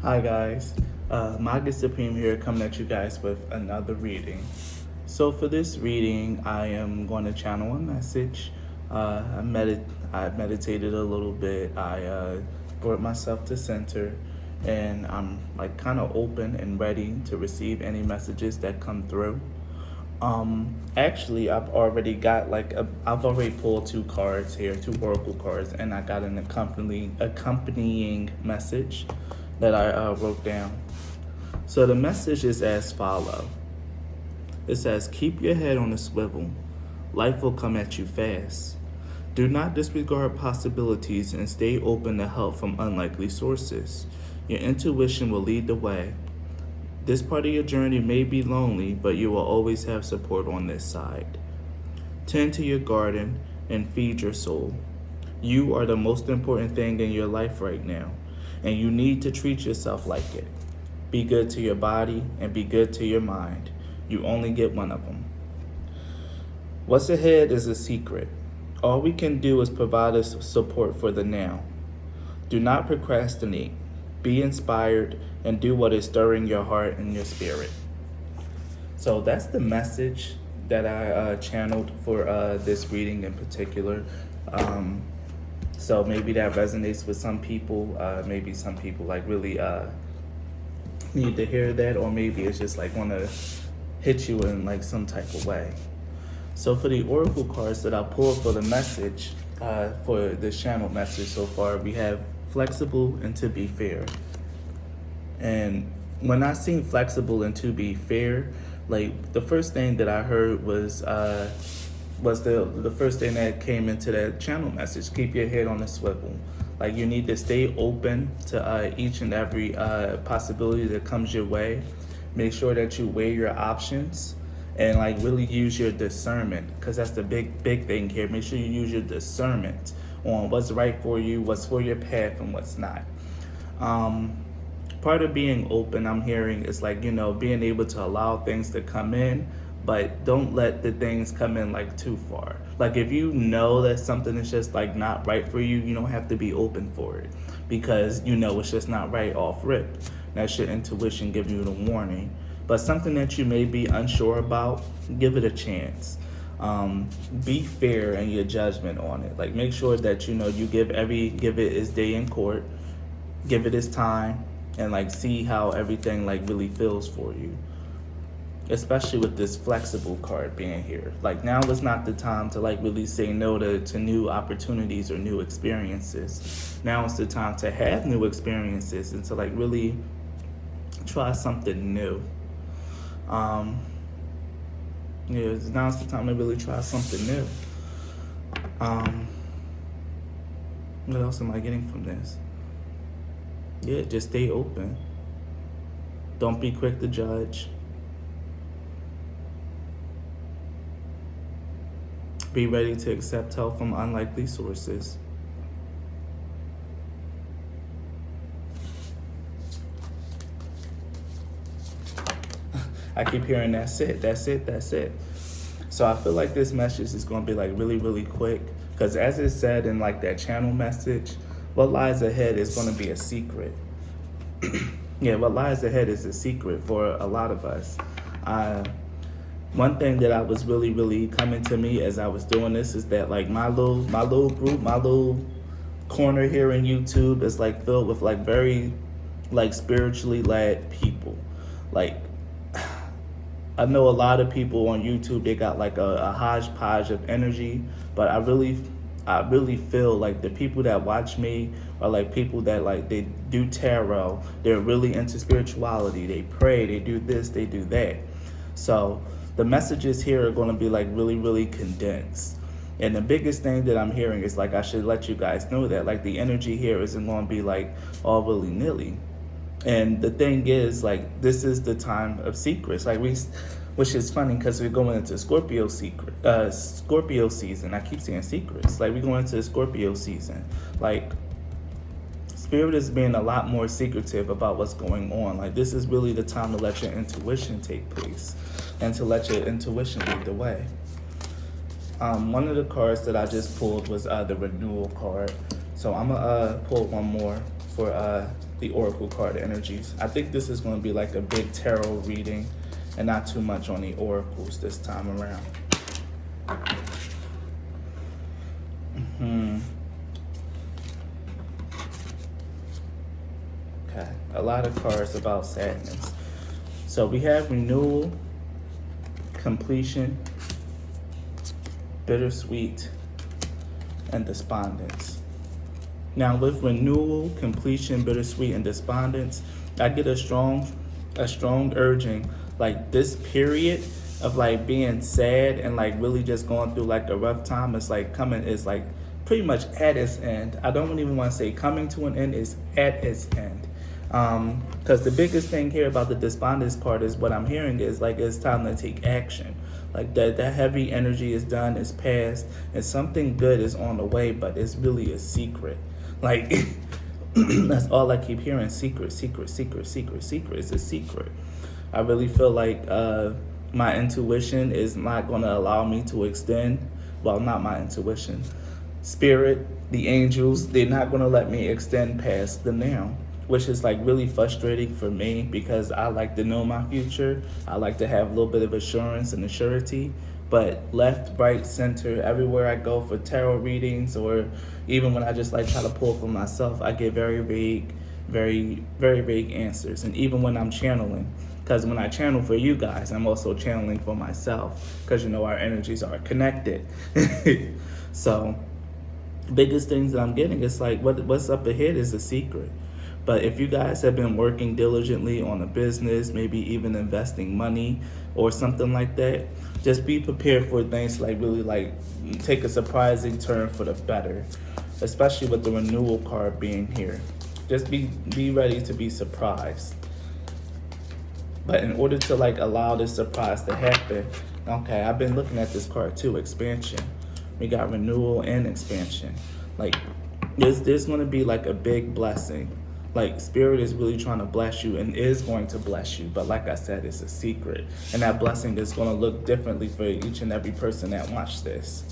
Hi guys, Maga Supreme here coming at you guys with another reading. So for this reading, I am going to channel a message. I meditated a little bit. I brought myself to center, and I'm like kind of open and ready to receive any messages that come through. Actually, I've already pulled two cards here, two oracle cards, and I got an accompanying message that I wrote down. So the message is as follow. It says, keep your head on a swivel. Life will come at you fast. Do not disregard possibilities and stay open to help from unlikely sources. Your intuition will lead the way. This part of your journey may be lonely, but you will always have support on this side. Tend to your garden and feed your soul. You are the most important thing in your life right now, and you need to treat yourself like it. Be good to your body and be good to your mind. You only get one of them. What's ahead is a secret. All we can do is provide us support for the now. Do not procrastinate. Be inspired and do what is stirring your heart and your spirit. So that's the message that I channeled for this reading in particular. So maybe that resonates with some people. Maybe some people like really need to hear that, or maybe it's just like want to hit you in like some type of way. So for the oracle cards that I pulled for the message, for this channel message so far, we have flexible and to be fair. And when I seen flexible and to be fair, like the first thing that I heard was the first thing that came into that channel message. Keep your head on a swivel. Like you need to stay open to each and every possibility that comes your way. Make sure that you weigh your options and like really use your discernment, because that's the big thing here. Make sure you use your discernment on what's right for you, what's for your path, and what's not. Part of being open, I'm hearing, is like, being able to allow things to come in, but don't let the things come in like too far. Like if you know that something is just like not right for you, you don't have to be open for it, because it's just not right off rip. That's your intuition giving you the warning. But something that you may be unsure about, give it a chance. Be fair in your judgment on it. Like make sure that you give it its day in court, give it its time, and like see how everything like really feels for you. Especially with this flexible card being here. Like now is not the time to like really say no to new opportunities or new experiences. Now is the time to have new experiences and to like really try something new. Now's the time to really try something new. What else am I getting from this? Yeah, just stay open. Don't be quick to judge. Be ready to accept help from unlikely sources. I keep hearing that's it. So I feel like this message is going to be like really, really quick, because as it said in like that channel message, what lies ahead is going to be a secret. Yeah, what lies ahead is a secret for a lot of us. One thing that I was really, really coming to me as I was doing this is that like my little group, my little corner here in YouTube is like filled with like very like spiritually led people. Like I know a lot of people on YouTube, they got like a hodgepodge of energy, but I really feel like the people that watch me are like people that like they do tarot, they're really into spirituality, they pray, they do this, they do that. So the messages here are going to be like really, really condensed. And the biggest thing that I'm hearing is like I should let you guys know that like the energy here isn't going to be like all willy-nilly. And the thing is, like, this is the time of secrets. Which is funny because we're going into Scorpio season. I keep saying secrets. Like, we're going into Scorpio season. Like, Spirit is being a lot more secretive about what's going on. Like, this is really the time to let your intuition take place and to let your intuition lead the way. One of the cards that I just pulled was the Renewal card. So I'm going to pull one more for the Oracle card energies. I think this is going to be like a big tarot reading and not too much on the oracles this time around. Okay, a lot of cards about sadness. So we have renewal, completion, bittersweet, and despondence. Now with renewal, completion, bittersweet, and despondence, I get a strong urging, like this period of like being sad and like really just going through like a rough time is like pretty much at its end. I don't even want to say coming to an end, is at its end. Because the biggest thing here about the despondence part is what I'm hearing is like it's time to take action. Like that heavy energy is done, it's past, and something good is on the way, but it's really a secret. Like that's all I keep hearing: secret, secret, secret, secret, secret. It's a secret. I really feel like my intuition is not going to allow me to extend. Well, not my intuition. Spirit, the angels, they're not going to let me extend past the now, which is like really frustrating for me because I like to know my future. I like to have a little bit of assurance and surety. But left, right, center, everywhere I go for tarot readings, or even when I just like try to pull for myself, I get very vague, very, very vague answers. And even when I'm channeling, because when I channel for you guys, I'm also channeling for myself, because you know our energies are connected. So biggest things that I'm getting is like what's up ahead is a secret. But if you guys have been working diligently on a business, maybe even investing money or something like that, just be prepared for things to like really like take a surprising turn for the better, especially with the renewal card being here. Just be ready to be surprised. But in order to like allow this surprise to happen, okay, I've been looking at this card too, expansion. We got renewal and expansion. Like there's going to be like a big blessing. Like spirit is really trying to bless you and is going to bless you. But like I said, it's a secret. And that blessing is going to look differently for each and every person that watched this.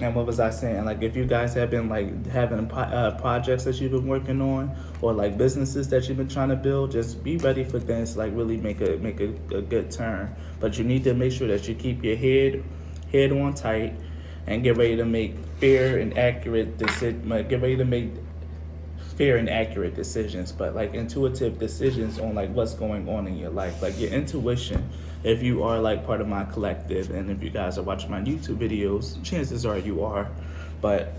And what was I saying? Like if you guys have been like having projects that you've been working on, or like businesses that you've been trying to build, just be ready for things to like really make a good turn. But you need to make sure that you keep your head on tight and get ready to make fair and accurate decisions, but like intuitive decisions on like what's going on in your life. Like your intuition, if you are like part of my collective, and if you guys are watching my YouTube videos, chances are you are, but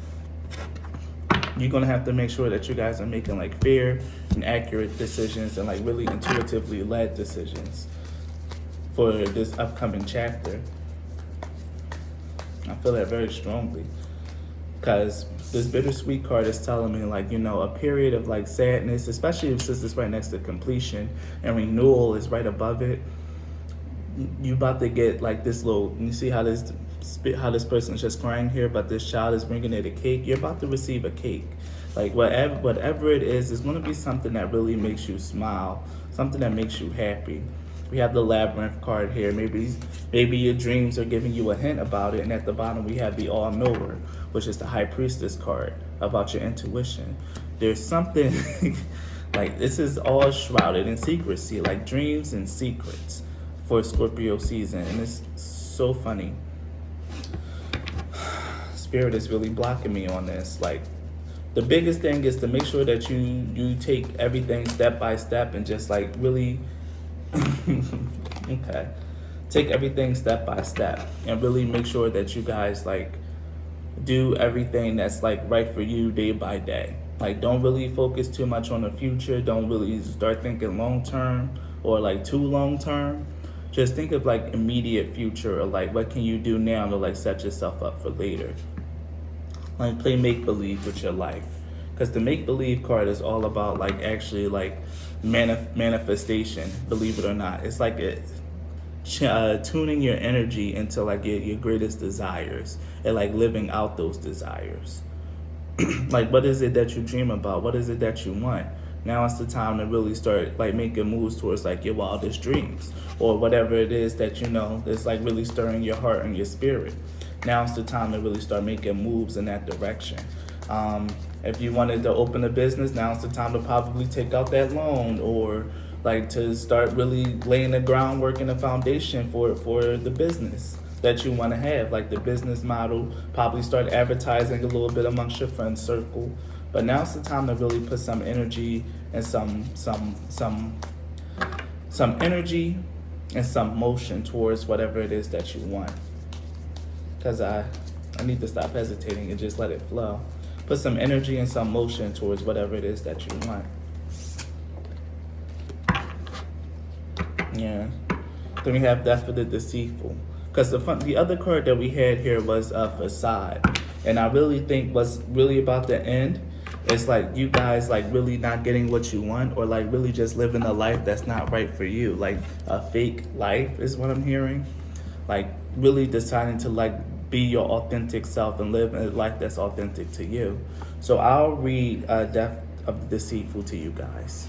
you're gonna have to make sure that you guys are making like fair and accurate decisions and like really intuitively led decisions for this upcoming chapter. I feel that very strongly, because this bittersweet card is telling me like, you know, a period of like sadness, especially since it's right next to completion and renewal is right above it. You about to get like this little, you see how this person is just crying here, but this child is bringing it a cake. You're about to receive a cake. Like whatever it is going to be something that really makes you smile, something that makes you happy. We have the labyrinth card here. Maybe your dreams are giving you a hint about it. And at the bottom we have the all-knower, which is the high priestess card about your intuition. There's something like this is all shrouded in secrecy, like dreams and secrets for Scorpio season. And it's so funny. Spirit is really blocking me on this. Like the biggest thing is to make sure that you take everything step by step and just like really okay, take everything step by step and really make sure that you guys like do everything that's like right for you day by day. Like don't really focus too much on the future. Don't really start thinking long term or like too long term. Just think of like immediate future, or like what can you do now to like set yourself up for later. Like play make-believe with your life, because the make-believe card is all about like actually like manifestation, believe it or not. It's like tuning your energy into like your greatest desires and like living out those desires. Like what is it that you dream about? What is it that you want? Now it's the time to really start like making moves towards like your wildest dreams, or whatever it is that you know is like really stirring your heart and your spirit. Now it's the time to really start making moves in that direction. If you wanted to open a business, now's the time to probably take out that loan, or like to start really laying the groundwork and the foundation for the business that you want to have, like the business model. Probably start advertising a little bit amongst your friend circle. But now's the time to really put some energy and some energy and some motion towards whatever it is that you want. Because I need to stop hesitating and just let it flow. Put some energy and some motion towards whatever it is that you want. Yeah. Then we have Death of the Deceitful. Because the other card that we had here was Facade. And I really think what's really about the end is like you guys like really not getting what you want, or like really just living a life that's not right for you. Like a fake life is what I'm hearing. Like really deciding to like be your authentic self and live a life that's authentic to you. So I'll read Death of the Deceitful to you guys.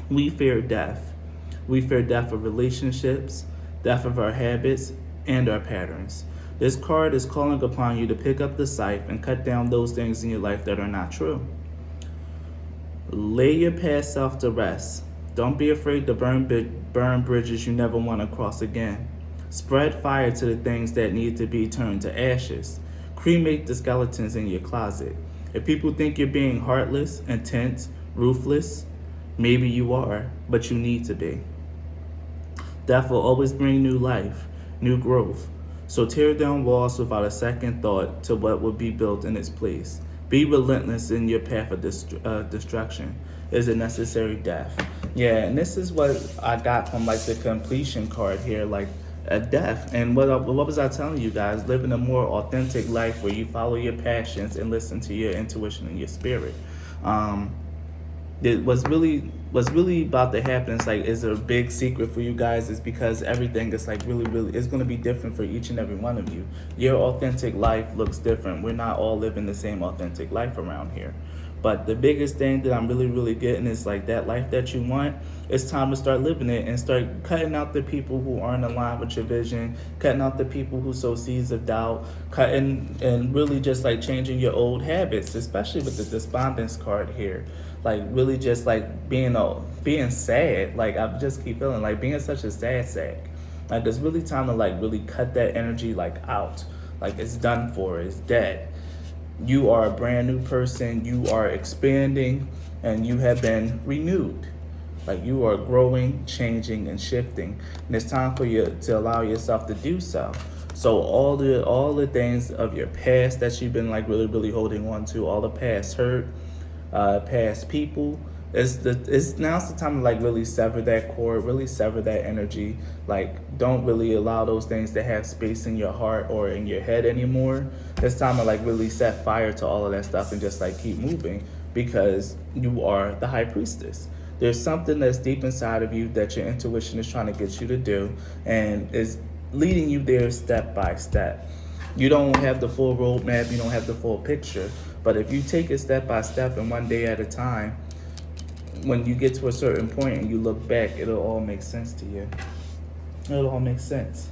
We fear death. We fear death of relationships, death of our habits, and our patterns. This card is calling upon you to pick up the scythe and cut down those things in your life that are not true. Lay your past self to rest. Don't be afraid to burn bridges you never want to cross again. Spread fire to the things that need to be turned to ashes. Cremate the skeletons in your closet. If people think you're being heartless, intense, ruthless, maybe you are, but you need to be. Death will always bring new life, new growth. So tear down walls without a second thought to what will be built in its place. Be relentless in your path of destruction. Is a necessary death. Yeah, and this is what I got from like the completion card here, like a death. And what was I telling you guys? Living a more authentic life where you follow your passions and listen to your intuition and your spirit. What's really about to happen is like is a big secret for you guys, is because everything is like really it's going to be different for each and every one of you. Your authentic life looks different. We're not all living the same authentic life around here. But the biggest thing that I'm really getting is like that life that you want, it's time to start living it and start cutting out the people who aren't aligned with your vision, cutting out the people who sow seeds of doubt, cutting and really just like changing your old habits, especially with the despondence card here. Like really just like being sad. Like I just keep feeling like being such a sad sack. Like it's really time to like really cut that energy like out. Like it's done for, it's dead. You are a brand new person, you are expanding, and you have been renewed. Like you are growing, changing, and shifting. And it's time for you to allow yourself to do so. So all the things of your past that you've been like really holding on to, all the past hurt, past people, now's the time to like really sever that cord, really sever that energy. Like don't really allow those things to have space in your heart or in your head anymore. It's time to like really set fire to all of that stuff and just like keep moving, because you are the high priestess. There's something that's deep inside of you that your intuition is trying to get you to do, and is leading you there step by step. You don't have the full roadmap, you don't have the full picture, but if you take it step by step and one day at a time, when you get to a certain point and you look back, it'll all make sense to you. It'll all make sense.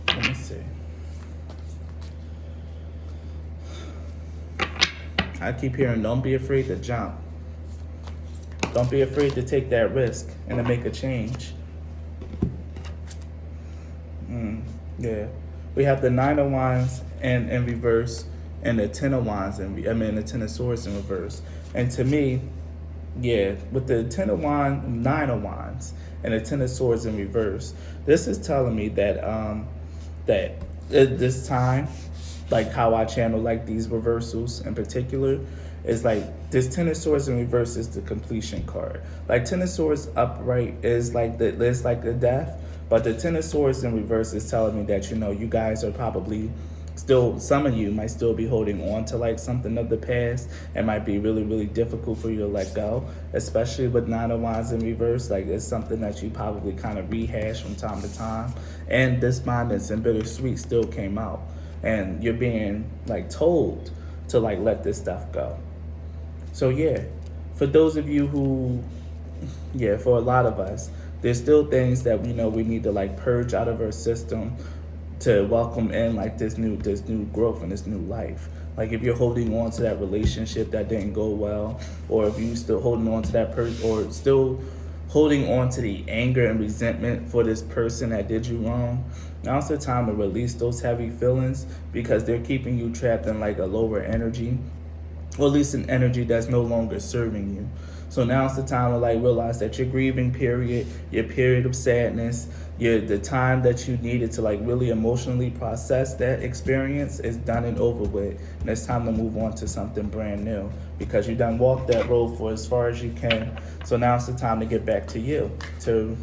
Let me see. I keep hearing, don't be afraid to jump. Don't be afraid to take that risk and to make a change. Yeah. We have the Nine of Wands in reverse, and the Ten of Wands, the Ten of Swords in reverse. And to me, yeah, with the Nine of Wands, and the Ten of Swords in reverse, this is telling me that that this time, like how I channel like these reversals in particular, is like this Ten of Swords in reverse is the completion card. Like Ten of Swords upright is like the death, but the Ten of Swords in reverse is telling me that, you know, you guys are probably still, some of you might still be holding on to like something of the past. It might be really difficult for you to let go, especially with Nine of Wands in reverse. Like it's something that you probably kind of rehash from time to time. And despondence and bittersweet still came out, and you're being like told to like let this stuff go. So yeah, for those of you who, for a lot of us, there's still things that we know we need to like purge out of our system to welcome in like this new growth and this new life. Like if you're holding on to that relationship that didn't go well, or if you still holding on to that person, or still holding on to the anger and resentment for this person that did you wrong, now's the time to release those heavy feelings, because they're keeping you trapped in like a lower energy, or at least an energy that's no longer serving you. So now's the time to like realize that your grieving period, your period of sadness, the time that you needed to like really emotionally process that experience is done and over with. And it's time to move on to something brand new, because you done walked that road for as far as you can. So now it's the time to get back to you, to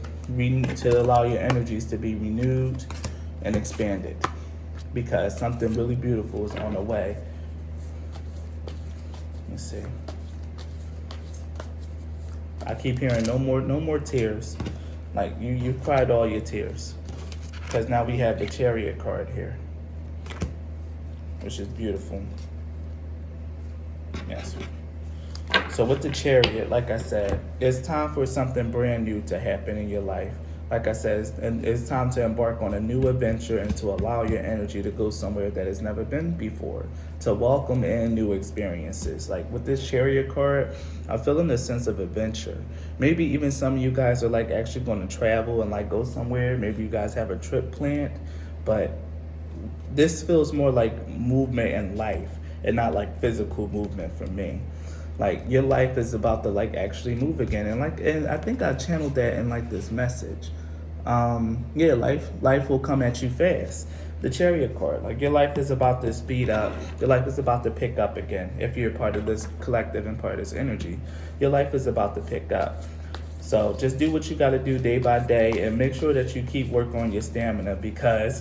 allow your energies to be renewed and expanded, because something really beautiful is on the way. Let's see. I keep hearing no more tears. Like you cried all your tears, because now we have the Chariot card here, which is beautiful. Yes. So with the Chariot, like I said, it's time for something brand new to happen in your life. Like I said, it's time to embark on a new adventure and to allow your energy to go somewhere that has never been before, to welcome in new experiences. Like with this Chariot card, I'm feeling a sense of adventure. Maybe even some of you guys are like actually going to travel and like go somewhere. Maybe you guys have a trip planned, but this feels more like movement in life and not like physical movement for me. Like your life is about to like actually move again, and I think I channeled that in like this message. Yeah, life will come at you fast. The Chariot card, like your life is about to speed up. Your life is about to pick up again. If you're part of this collective and part of this energy, your life is about to pick up. So just do what you got to do day by day, and make sure that you keep working on your stamina, because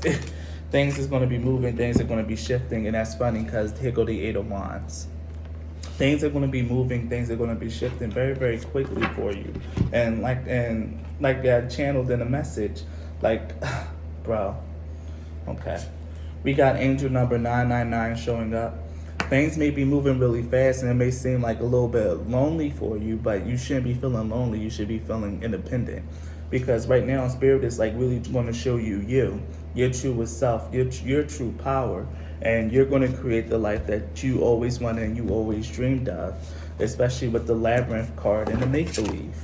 things is going to be moving, things are going to be shifting, and that's funny because here go the Eight of Wands. Things are going to be moving, things are going to be shifting very, very quickly for you. And like I channeled in a message, like, bro, okay. We got angel number 999 showing up. Things may be moving really fast, and it may seem like a little bit lonely for you, but you shouldn't be feeling lonely. You should be feeling independent. Because right now, Spirit is like really going to show you your true self, your true power. And you're going to create the life that you always wanted and you always dreamed of, especially with the Labyrinth card and the make-believe.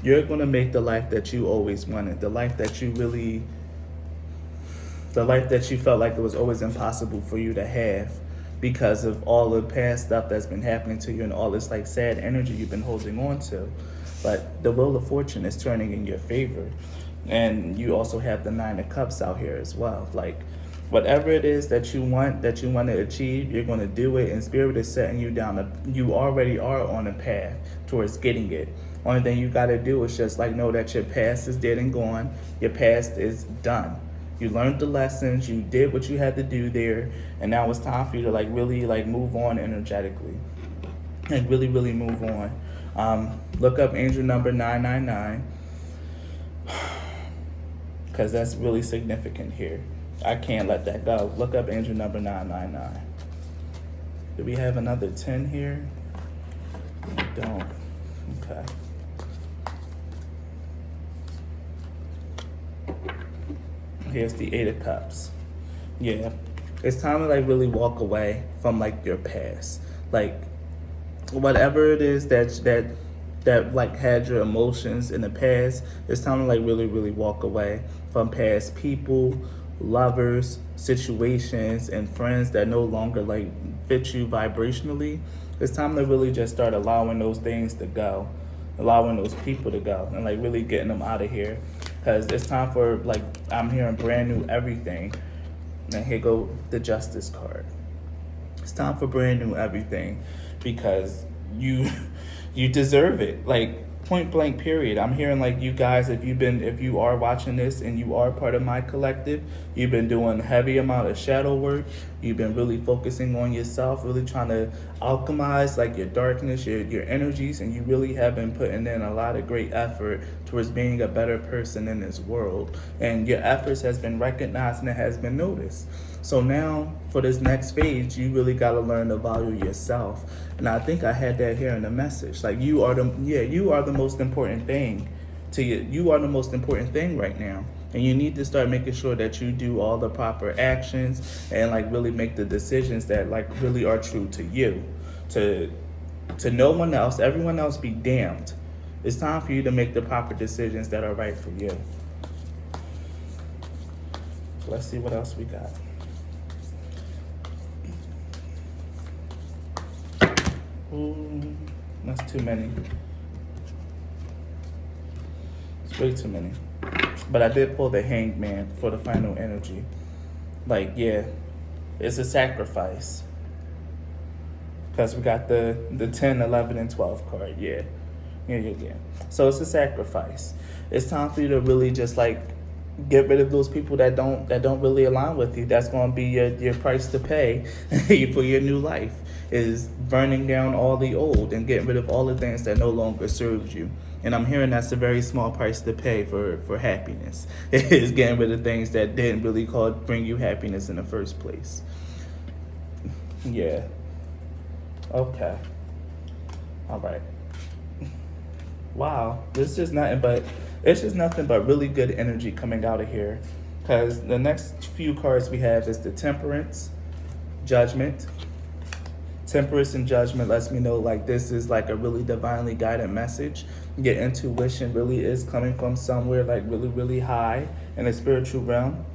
You're going to make the life that you always wanted, the life that you felt like it was always impossible for you to have, because of all the past stuff that's been happening to you and all this like sad energy you've been holding on to. But the Wheel of Fortune is turning in your favor. And you also have the Nine of Cups out here as well. Like, whatever it is that you want to achieve, you're going to do it, and Spirit is setting you down. You already are on a path towards getting it. Only thing you got to do is just like know that your past is dead and gone. Your past is done. You learned the lessons, you did what you had to do there, and now it's time for you to like really like move on energetically. And really, really move on. Look up angel number 999, because that's really significant here. I can't let that go. Look up angel number 999. Do we have another 10 here? We don't. Okay. Here's the Eight of Cups. Yeah. It's time to like really walk away from like your past. Like whatever it is that like had your emotions in the past, it's time to like really, really walk away from past people, lovers, situations, and friends that no longer like fit you vibrationally. It's time to really just start allowing those things to go, allowing those people to go, and like really getting them out of here. Because it's time for like, I'm hearing brand new everything. And here go the Justice card. It's time for brand new everything, because you deserve it. Like, point blank period. I'm hearing like you guys, if you are watching this and you are part of my collective, you've been doing heavy amount of shadow work. You've been really focusing on yourself, really trying to alchemize like your darkness, your energies, and you really have been putting in a lot of great effort towards being a better person in this world. And your efforts has been recognized and it has been noticed. So now for this next phase, you really got to learn to value yourself. And I think I had that here in the message. Like you are the most important thing to you. You are the most important thing right now. And you need to start making sure that you do all the proper actions and like really make the decisions that like really are true to you. To no one else, everyone else be damned. It's time for you to make the proper decisions that are right for you. So let's see what else we got. Ooh, that's too many. It's way too many. But I did pull the Hanged Man for the final energy. Like, yeah, it's a sacrifice. Because we got the 10, 11, and 12 card. Yeah. So it's a sacrifice. It's time for you to really just like get rid of those people that don't really align with you. That's going to be your price to pay for your new life, is burning down all the old and getting rid of all the things that no longer serves you. And I'm hearing that's a very small price to pay for happiness. Is getting rid of things that didn't really bring you happiness in the first place. Yeah. Okay. All right. Wow. It's just nothing but really good energy coming out of here. Because the next few cards we have is the Temperance, Judgment. Temperance and Judgment lets me know like this is like a really divinely guided message. Your intuition really is coming from somewhere like really, really high in the spiritual realm.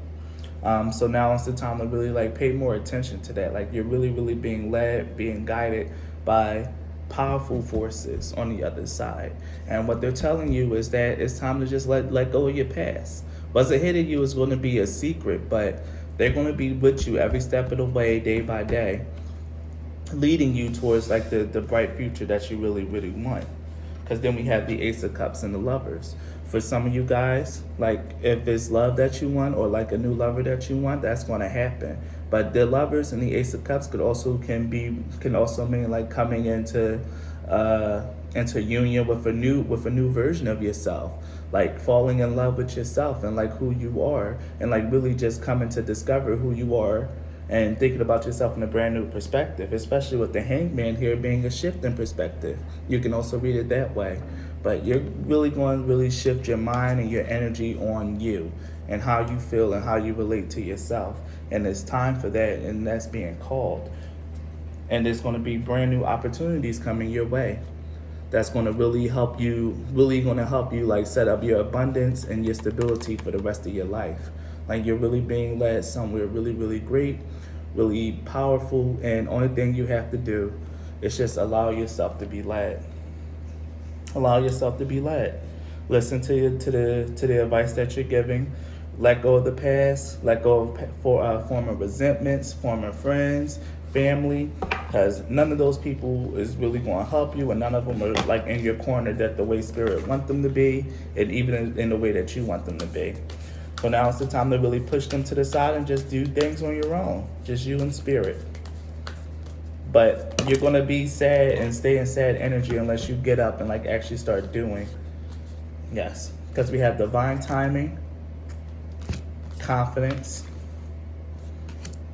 So now it's the time to really like pay more attention to that. Like you're really, really being led, being guided by powerful forces on the other side. And what they're telling you is that it's time to just let go of your past. What's ahead of you is going to be a secret, but they're going to be with you every step of the way, day by day, leading you towards like the bright future that you really, really want. Because then we have the Ace of Cups and the Lovers. For some of you guys, like if it's love that you want or like a new lover that you want, that's going to happen. But the Lovers and the Ace of Cups can also mean like coming into union with a new version of yourself, like falling in love with yourself and like who you are, and like really just coming to discover who you are and thinking about yourself in a brand new perspective, especially with the Hanged Man here being a shift in perspective. You can also read it that way. But you're really going to really shift your mind and your energy on you and how you feel and how you relate to yourself. And it's time for that, and that's being called. And there's going to be brand new opportunities coming your way. That's going to really help you like set up your abundance and your stability for the rest of your life. Like you're really being led somewhere really, really great, really powerful, and only thing you have to do is just allow yourself to be led. Allow yourself to be led. Listen to the advice that you're giving. Let go of the past. Let go of former resentments, former friends, family, because none of those people is really going to help you, and none of them are like in your corner that the way Spirit want them to be, and even in the way that you want them to be. So now it's the time to really push them to the side and just do things on your own. Just you and Spirit. But you're going to be sad and stay in sad energy unless you get up and like actually start doing. Yes. Because we have divine timing, confidence,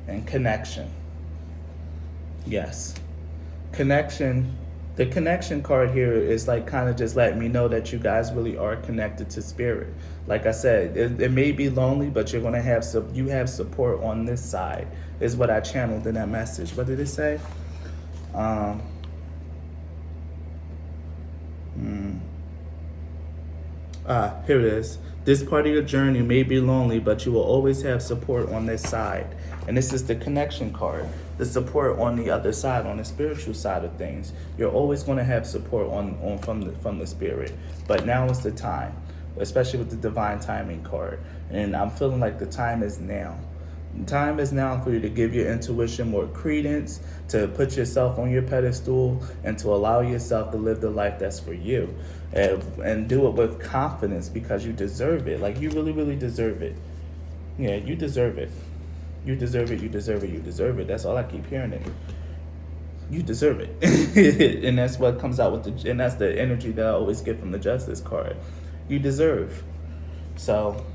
and connection. Yes. Connection. The connection card here is like kind of just letting me know that you guys really are connected to Spirit. Like I said, it may be lonely, but you're going to have you have support on this side, is what I channeled in that message. What did it say? Here it is. This part of your journey may be lonely, but you will always have support on this side. And this is the connection card. The support on the other side, on the spiritual side of things. You're always going to have support from the Spirit. But now is the time, especially with the divine timing card. And I'm feeling like the time is now. Time is now for you to give your intuition more credence, to put yourself on your pedestal, and to allow yourself to live the life that's for you. And do it with confidence, because you deserve it. Like, you really, really deserve it. Yeah, you deserve it. You deserve it, you deserve it, you deserve it. That's all I keep hearing it. You deserve it. And that's what comes out and that's the energy that I always get from the Justice card. You deserve. So,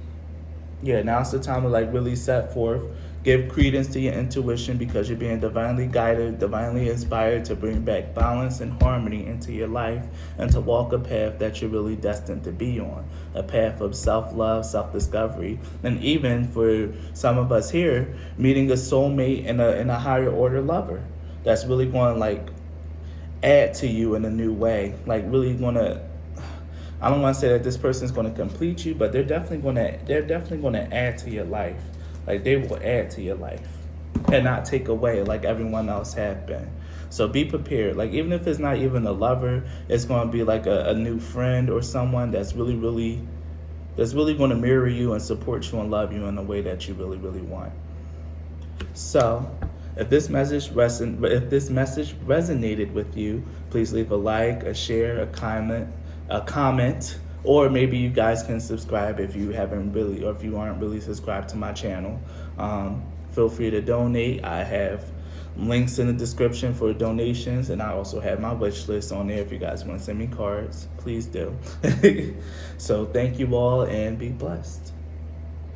yeah, now it's the time to like really set forth, Give credence to your intuition because you're being divinely guided, divinely inspired to bring back balance and harmony into your life and to walk a path that you're really destined to be on. A path of self-love, self-discovery, and even for some of us here, meeting a soulmate and a higher order lover that's really going to like add to you in a new way. Like really going to, I don't want to say that this person's going to complete you, but they're definitely going to add to your life. Like they will add to your life and not take away like everyone else have been. So be prepared. Like even if it's not even a lover, it's going to be like a new friend or someone that's really going to mirror you and support you and love you in the way that you really, really want. So if this message resonated with you, please leave a like, a share, a comment, or maybe you guys can subscribe if you haven't really, or if you aren't really subscribed to my channel. Feel free to donate. I have links in the description for donations, and I also have my wish list on there if you guys want to send me cards. Please do. So thank you all and be blessed.